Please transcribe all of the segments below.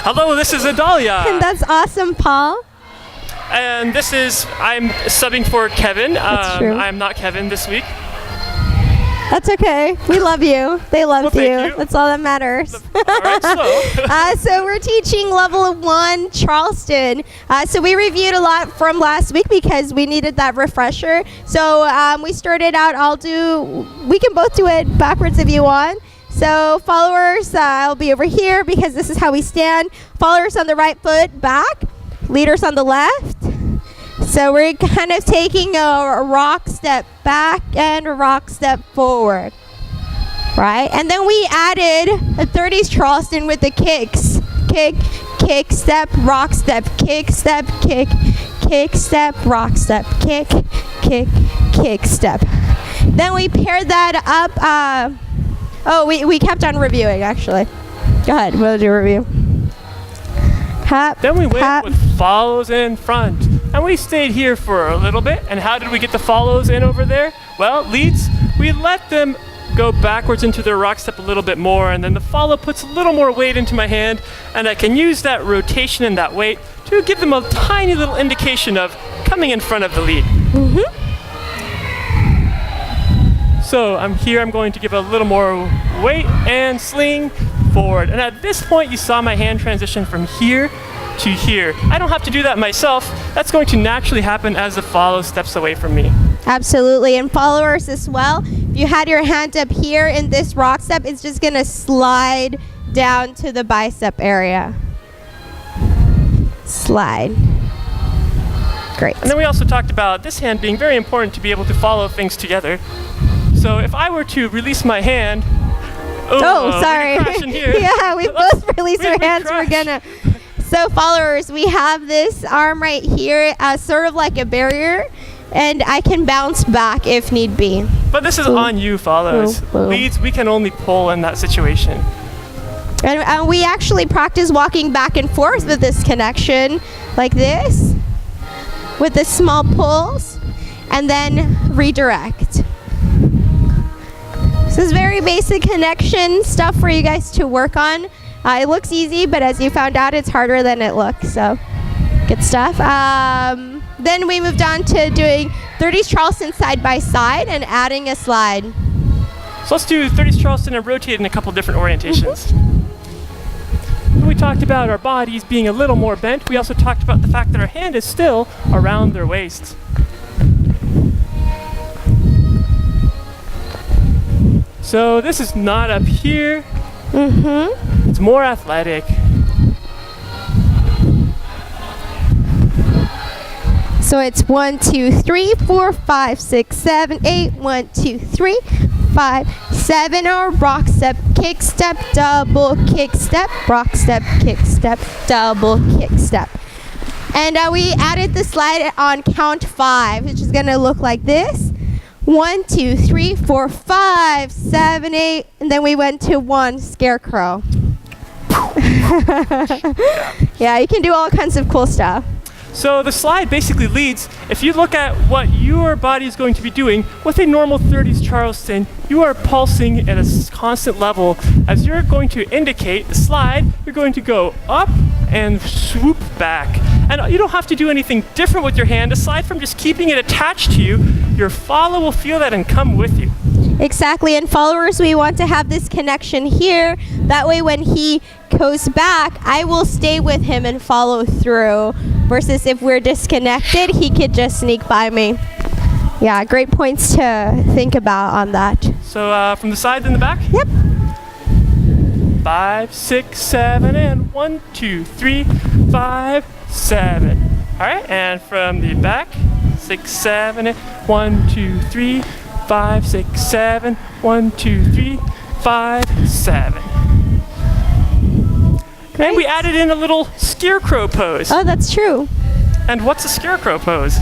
Hello, this is Idalia. And that's awesome, Paul. And I'm subbing for Kevin. That's true. I'm not Kevin this week. That's okay. We love you. They loved Well, you. thank you. That's all that matters. All right, So we're teaching level 1 Charleston. So we reviewed a lot from last week because we needed that refresher. So we started out, we can both do it backwards if you want. So followers, I'll be over here because this is how we stand. Followers on the right foot back, leaders on the left. So we're kind of taking a rock step back and a rock step forward, right? And then we added a 30s Charleston with the kicks. Kick, kick, step, rock step, kick, step, kick, kick, step, rock step, kick, kick, kick, step. Then we paired that up. We kept on reviewing, actually. Go ahead, we'll do a review. Hop, then we went hop. with follows in front. And we stayed here for a little bit. And how did we get the follows in over there? Well, leads, we let them go backwards into their rock step a little bit more, and then the follow puts a little more weight into my hand, and I can use that rotation and that weight to give them a tiny little indication of coming in front of the lead. Mm-hmm. So I'm going to give a little more weight and sling forward. And at this point, you saw my hand transition from here to here. I don't have to do that myself. That's going to naturally happen as the follow steps away from me. Absolutely, and followers as well. If you had your hand up here in this rock step, it's just gonna slide down to the bicep area. Slide. Great. And then we also talked about this hand being very important to be able to follow things together. So if I were to release my hand, sorry. we crash in here. Yeah, we both released our hands. We're gonna. So followers, we have this arm right here as sort of like a barrier, and I can bounce back if need be. But this is on you, follows. Leads, we can only pull in that situation. And we actually practice walking back and forth with this connection, like this, with the small pulls, and then redirect. This is very basic connection stuff for you guys to work on. It looks easy, but as you found out, it's harder than it looks, so good stuff. Then we moved on to doing 30s Charleston side by side and adding a slide. So let's do 30s Charleston and rotate in a couple different orientations. We talked about our bodies being a little more bent. We also talked about the fact that our hand is still around their waist. So this is not up here. Mm-hmm. It's more athletic. So it's 1, 2, 3, 4, 5, 6, 7, 8. 1, 2, 3, 5, 7. Or rock step, kick step, double kick step, rock step, kick step, double kick step. And we added the slide on count 5, which is going to look like this. 1, 2, 3, 4, 5, 7, 8, and then we went to 1 scarecrow. Yeah, you can do all kinds of cool stuff. So the slide basically leads, if you look at what your body is going to be doing, with a normal 30s Charleston, you are pulsing at a constant level. As you're going to indicate the slide, you're going to go up and swoop back. And you don't have to do anything different with your hand, aside from just keeping it attached to you. Your follow will feel that and come with you. Exactly, and followers, we want to have this connection here. That way when he goes back, I will stay with him and follow through. Versus if we're disconnected, he could just sneak by me. Yeah, great points to think about on that. So from the side and the back? Yep. 5, 6, 7, and 1, 2, 3, 5, 7. All right, and from the back, 6, 7, and 1, 2, 3, 5, 6, 7, 1, 2, 3, 5, 7. Great. And we added in a little scarecrow pose. Oh, that's true. And what's a scarecrow pose?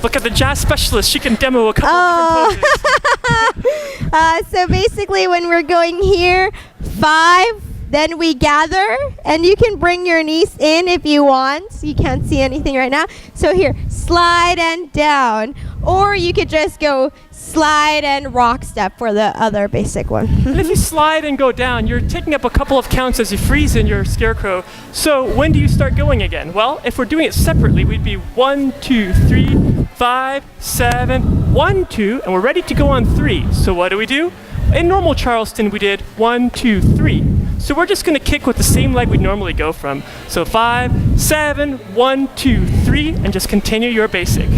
Look at the jazz specialist. She can demo a couple of different poses. So basically when we're going here, 5, then we gather, and you can bring your knees in if you want. You can't see anything right now. So here, slide and down. or you could just go slide and rock step for the other basic one. And if you slide and go down, you're taking up a couple of counts as you freeze in your scarecrow. So when do you start going again? Well, if we're doing it separately, we'd be 1, 2, 3, 5, 7, 1, 2, and we're ready to go on 3. So what do? In normal Charleston, we did 1, 2, 3. So we're just going to kick with the same leg we normally go from. So 5, 7, 1, 2, 3, and just continue your basic.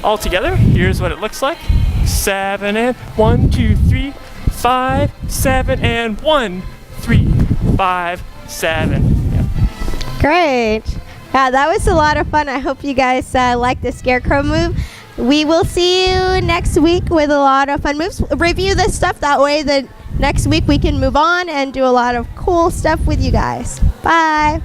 All together, here's what it looks like. 7 and 1, 2, 3, 5, 7 and 1, 3, 5, 7. Yeah. Great. Yeah, that was a lot of fun. I hope you guys like the scarecrow move. We will see you next week with a lot of fun moves. Review this stuff, that way that next week we can move on and do a lot of cool stuff with you guys. Bye.